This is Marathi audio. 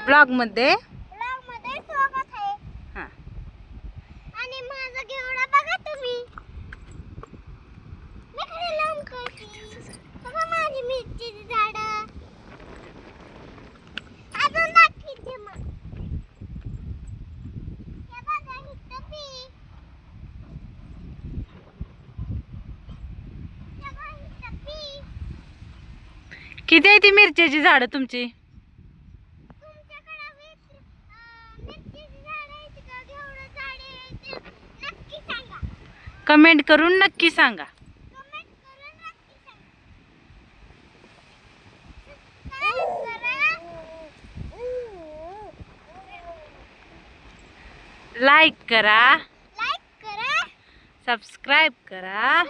ब्लॉग मध्ये स्वागत आहे. हा आणि माझा घेवडा बघा तुम्ही. मी खाली लावून करते. बघा माझी मिरचीची झाडं. अजून दाखवते मग. हे बघा इथं बी. हे बघा इथं बी. किती आहे ती मिरच्याची झाडं तुमची? तुमच्याकडे मिरचीची झाडं आहेत का? घेवडा झाडे आहेत? नक्की सांगा. कमेंट करून नक्की सांगा. कमेंट करून नक्की सांगा. सबस्क्राईब करा. लाईक करा, लाईक करा. सबस्क्राईब करा.